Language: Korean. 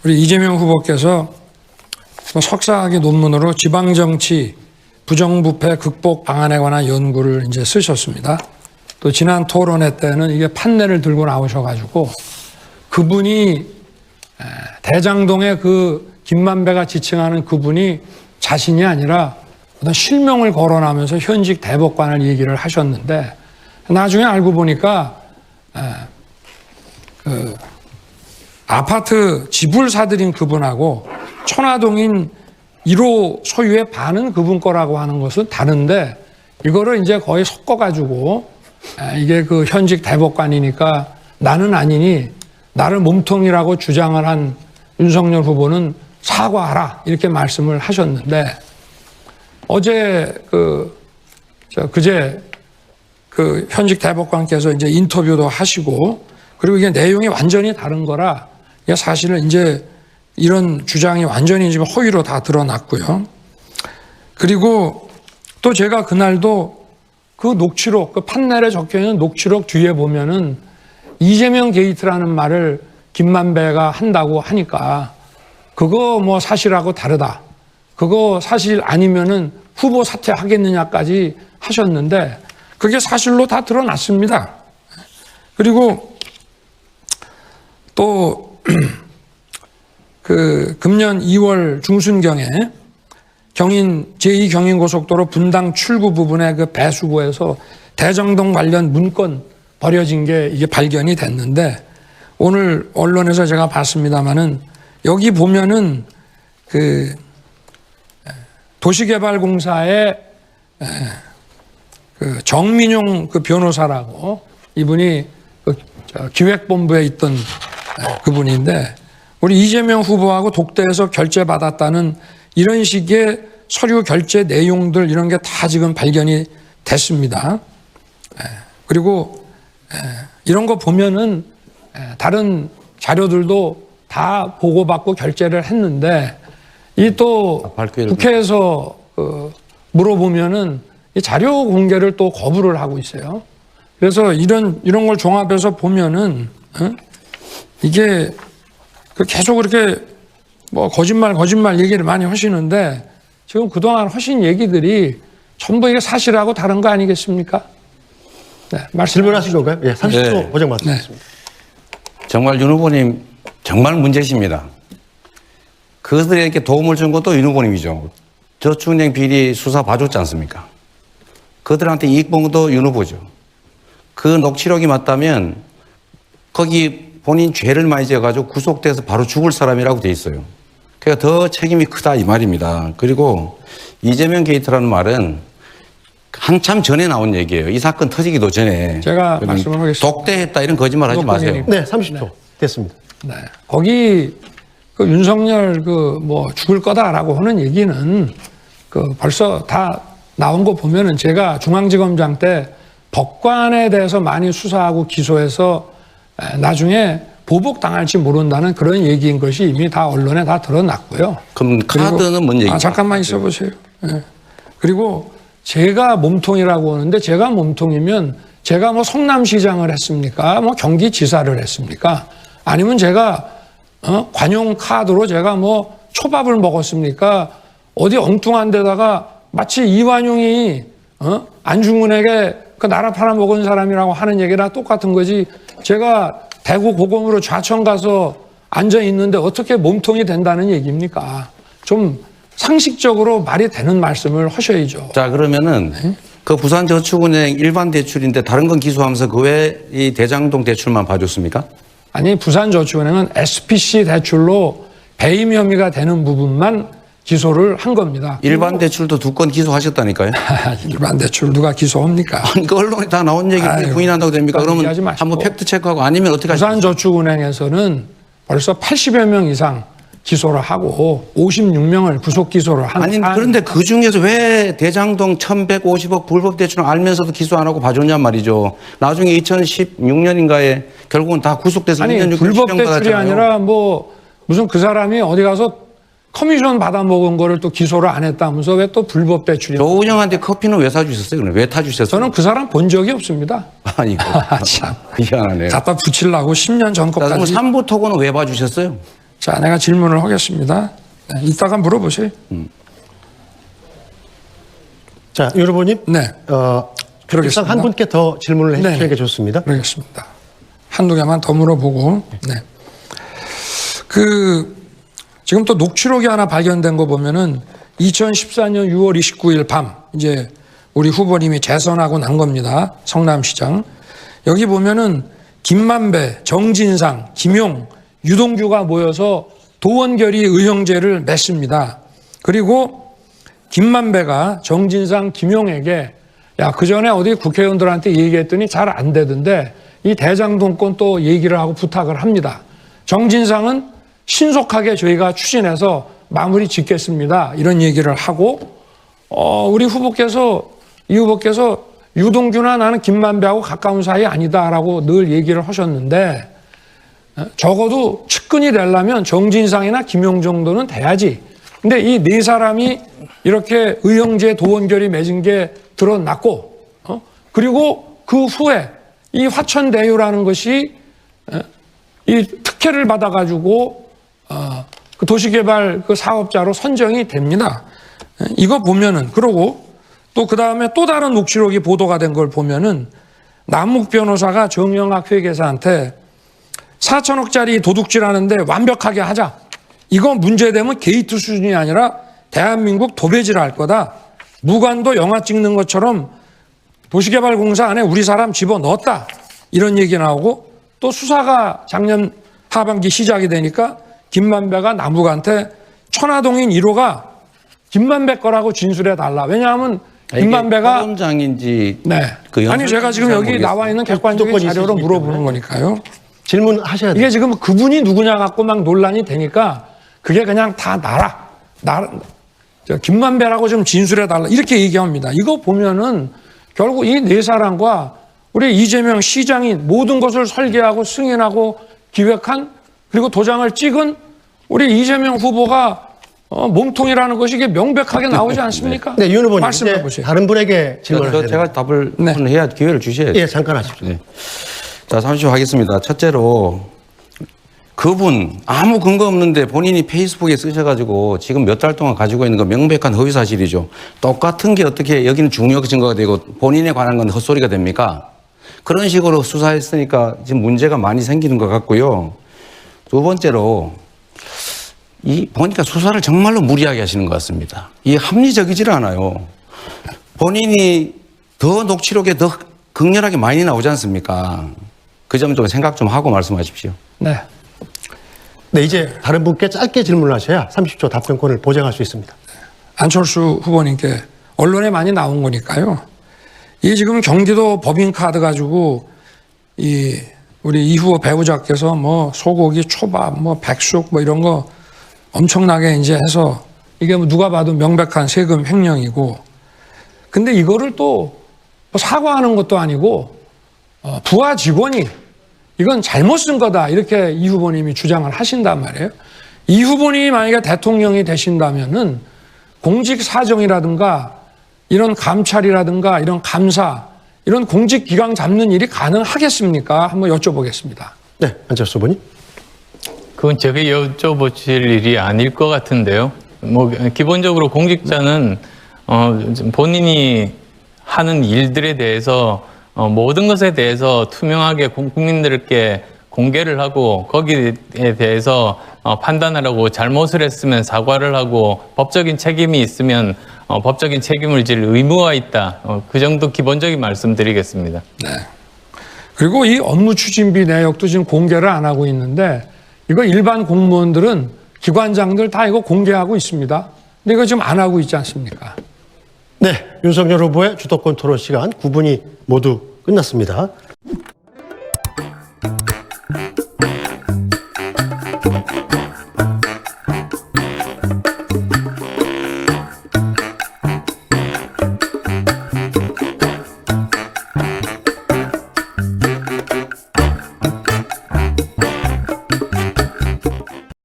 우리 이재명 후보께서 석사학위 논문으로 지방정치 부정부패 극복 방안에 관한 연구를 이제 쓰셨습니다. 또 지난 토론회 때는 이게 판례를 들고 나오셔가지고 그분이 대장동의 그 김만배가 지칭하는 그분이 자신이 아니라 어떤 실명을 거론하면서 현직 대법관을 얘기를 하셨는데 나중에 알고 보니까 그 아파트 집을 사들인 그분하고 천화동인 1호 소유의 반은 그분 거라고 하는 것은 다른데 이거를 이제 거의 섞어가지고 이게 그 현직 대법관이니까 나는 아니니 나를 몸통이라고 주장을 한 윤석열 후보는 사과하라 이렇게 말씀을 하셨는데 어제 그제 그 현직 대법관께서 이제 인터뷰도 하시고 그리고 이게 내용이 완전히 다른 거라 이게 사실은 이제 이런 주장이 완전히 지금 허위로 다 드러났고요. 그리고 또 제가 그날도 그 녹취록, 그 판넬에 적혀 있는 녹취록 뒤에 보면은 이재명 게이트라는 말을 김만배가 한다고 하니까 그거 뭐 사실하고 다르다. 그거 사실 아니면은 후보 사퇴하겠느냐까지 하셨는데 그게 사실로 다 드러났습니다. 그리고 또 그 금년 2월 중순경에 제2경인고속도로 분당 출구 부분의 그 배수구에서 대장동 관련 문건 버려진 게 이게 발견이 됐는데 오늘 언론에서 제가 봤습니다마는 여기 보면은 그 도시개발공사의 그 정민용 그 변호사라고 이분이 그 기획본부에 있던 그분인데 우리 이재명 후보하고 독대에서 결제받았다는 이런 식의 서류 결제 내용들 이런 게 다 지금 발견이 됐습니다. 그리고 이런 거 보면은 다른 자료들도 다 보고받고 결제를 했는데 이 또 국회에서 물어보면은 이 자료 공개를 또 거부를 하고 있어요. 그래서 이런 걸 종합해서 보면은 이게 계속 그렇게 뭐 거짓말 얘기를 많이 하시는데 지금 그동안 하신 얘기들이 전부 이게 사실하고 다른 거 아니겠습니까? 네, 질문하실 건가요? 예, 30초 네. 보장 받겠습니다. 정말 윤 후보님 정말 문제십니다. 그들에게 도움을 준 것도 윤 후보님이죠. 저축은행 비리 수사 봐줬지 않습니까? 그들한테 이익 본 것도 윤 후보죠. 그 녹취록이 맞다면 거기 본인 죄를 많이 지어가지고 구속돼서 바로 죽을 사람이라고 돼 있어요. 그러니까 더 책임이 크다 이 말입니다. 그리고 이재명 게이트라는 말은 한참 전에 나온 얘기예요. 이 사건 터지기도 전에. 제가 말씀을 하겠습니다. 독대했다 이런 거짓말 하지 마세요. 네, 30초 됐습니다. 네. 거기 그 윤석열 그 뭐 죽을 거다라고 하는 얘기는 그 벌써 다 나온 거 보면은 제가 중앙지검장 때 법관에 대해서 많이 수사하고 기소해서 나중에 보복당할지 모른다는 그런 얘기인 것이 이미 다 언론에 다 드러났고요. 그럼 카드는 뭔 얘기입니까? 잠깐만 있어보세요. 네. 그리고 제가 몸통이라고 하는데 제가 몸통이면 제가 뭐 성남시장을 했습니까? 뭐 경기지사를 했습니까? 아니면 제가 관용 카드로 제가 뭐 초밥을 먹었습니까? 어디 엉뚱한 데다가 마치 이완용이 안중근에게 그 나라 팔아먹은 사람이라고 하는 얘기랑 똑같은 거지. 제가 대구 고검으로 좌천 가서 앉아 있는데 어떻게 몸통이 된다는 얘기입니까? 좀 상식적으로 말이 되는 말씀을 하셔야죠. 자, 그러면은 그 부산저축은행 일반 대출인데 다른 건 기소하면서 그 외에 이 대장동 대출만 봐줬습니까? 아니, 부산저축은행은 SPC 대출로 배임 혐의가 되는 부분만 기소를 한 겁니다. 일반 대출도 2건 기소하셨다니까요. 일반 대출 누가 기소합니까? 아니, 그 언론에 다 나온 얘기를 부인한다고 됩니까? 그러면 한번 팩트 체크하고 아니면 어떻게 하십니까? 부산저축은행에서는 벌써 80여 명 이상 기소를 하고 56명을 부속 기소를 한. 아니, 그런데 그 중에서 왜 대장동 1,150억 불법 대출을 알면서도 기소 안 하고 봐줬냔 말이죠. 나중에 2016년인가에 결국은 다 구속돼서 아니, 2년 6개월 불법 실형 대출이 받았잖아요. 아니라 뭐 무슨 그 사람이 어디 가서 커미션 받아먹은 거를 또 기소를 안 했다면서 왜 또 불법 대출이? 조은영한테 커피는 왜 사주셨어요? 그럼 왜 타주셨어요? 저는 그 사람 본 적이 없습니다. 아니, 참. 미안하네요. 갖다 붙이려고 10년 전 자, 그럼 것까지. 3부 토고는 왜 봐주셨어요? 자, 내가 질문을 하겠습니다. 네, 이따가 물어보세요. 자, 윤 후보님. 네. 일단 한 분께 더 질문을 네네. 해주시는 게 좋습니다. 그러겠습니다. 한두 개만 더 물어보고. 네. 지금 또 녹취록이 하나 발견된 거 보면은 2014년 6월 29일 밤, 이제 우리 후보님이 재선하고 난 겁니다. 성남시장. 여기 보면은 김만배, 정진상, 김용, 유동규가 모여서 도원결의 의형제를 맺습니다. 그리고 김만배가 정진상, 김용에게 야, 그 전에 어디 국회의원들한테 얘기했더니 잘 안 되던데 이 대장동권 또 얘기를 하고 부탁을 합니다. 정진상은 신속하게 저희가 추진해서 마무리 짓겠습니다. 이런 얘기를 하고, 우리 후보께서, 이 후보께서 유동규나 나는 김만배하고 가까운 사이 아니다라고 늘 얘기를 하셨는데, 적어도 측근이 되려면 정진상이나 김용 정도는 돼야지. 근데 이 네 사람이 이렇게 의형제 도원결의 맺은 게 드러났고, 그리고 그 후에 이 화천대유라는 것이 이 특혜를 받아가지고 그 도시개발 그 사업자로 선정이 됩니다. 이거 보면은, 그러고 또 그 다음에 또 다른 녹취록이 보도가 된 걸 보면은 남욱 변호사가 정영학 회계사한테 4천억짜리 도둑질하는데 완벽하게 하자. 이거 문제되면 게이트 수준이 아니라 대한민국 도배질 할 거다. 무관도 영화 찍는 것처럼 도시개발공사 안에 우리 사람 집어넣었다. 이런 얘기 나오고, 또 수사가 작년 하반기 시작이 되니까 김만배가 남욱한테 천화동인 1호가 김만배 거라고 진술해 달라. 왜냐하면 김만배가 사건장인지 네. 그 아니 제가 지금 여기 나와 있는 객관적인 자료로 물어보는 거니까요. 질문하셔야 돼요. 이게 지금 그분이 누구냐 갖고 막 논란이 되니까 그게 그냥 다 김만배라고 좀 진술해 달라 이렇게 얘기합니다. 이거 보면은 결국 이 네 사람과 우리 이재명 시장이 모든 것을 설계하고 승인하고 기획한 그리고 도장을 찍은 우리 이재명 후보가 몸통이라는 것이 이게 명백하게 나오지 않습니까? 네, 윤 후보님. 말씀해 이제 보세요. 다른 분에게 질문을 해야 제가 답을 네. 해야 기회를 주셔야죠. 예, 잠깐 하십시오. 네. 자, 잠시 후 하겠습니다. 첫째로 그분 아무 근거 없는데 본인이 페이스북에 쓰셔가지고 지금 몇 달 동안 가지고 있는 거 명백한 허위 사실이죠. 똑같은 게 어떻게 여기는 중요한 증거가 되고 본인에 관한 건 헛소리가 됩니까? 그런 식으로 수사했으니까 지금 문제가 많이 생기는 것 같고요. 두 번째로 보니까 수사를 정말로 무리하게 하시는 것 같습니다. 이게 합리적이질 않아요. 본인이 더 녹취록에 더 극렬하게 많이 나오지 않습니까? 그 점 좀 생각 좀 하고 말씀하십시오. 네. 네, 이제 다른 분께 짧게 질문을 하셔야 30초 답변권을 보장할 수 있습니다. 안철수 후보님께 언론에 많이 나온 거니까요. 이 지금 경기도 법인카드 가지고 우리 이 후보 배우자께서 뭐 소고기, 초밥, 뭐 백숙 뭐 이런 거 엄청나게 이제 해서 이게 뭐 누가 봐도 명백한 세금 횡령이고, 근데 이거를 또 사과하는 것도 아니고 부하 직원이 이건 잘못 쓴 거다 이렇게 이 후보님이 주장을 하신단 말이에요. 이 후보님이 만약에 대통령이 되신다면은 공직 사정이라든가 이런 감찰이라든가 이런 감사 이런 공직 기강 잡는 일이 가능하겠습니까? 한번 여쭤보겠습니다. 네, 안철수 후보님. 그건 제가 여쭤보실 일이 아닐 것 같은데요. 뭐 기본적으로 공직자는 본인이 하는 일들에 대해서 모든 것에 대해서 투명하게 국민들께 공개를 하고 거기에 대해서 판단을 하고 잘못을 했으면 사과를 하고 법적인 책임이 있으면 법적인 책임을 질 의무가 있다. 그 정도 기본적인 말씀드리겠습니다. 네. 그리고 이 업무 추진비 내역도 지금 공개를 안 하고 있는데 이거 일반 공무원들은 기관장들 다 이거 공개하고 있습니다. 근데 이거 지금 안 하고 있지 않습니까? 네, 윤석열 후보의 주도권 토론 시간 9분이 모두 끝났습니다.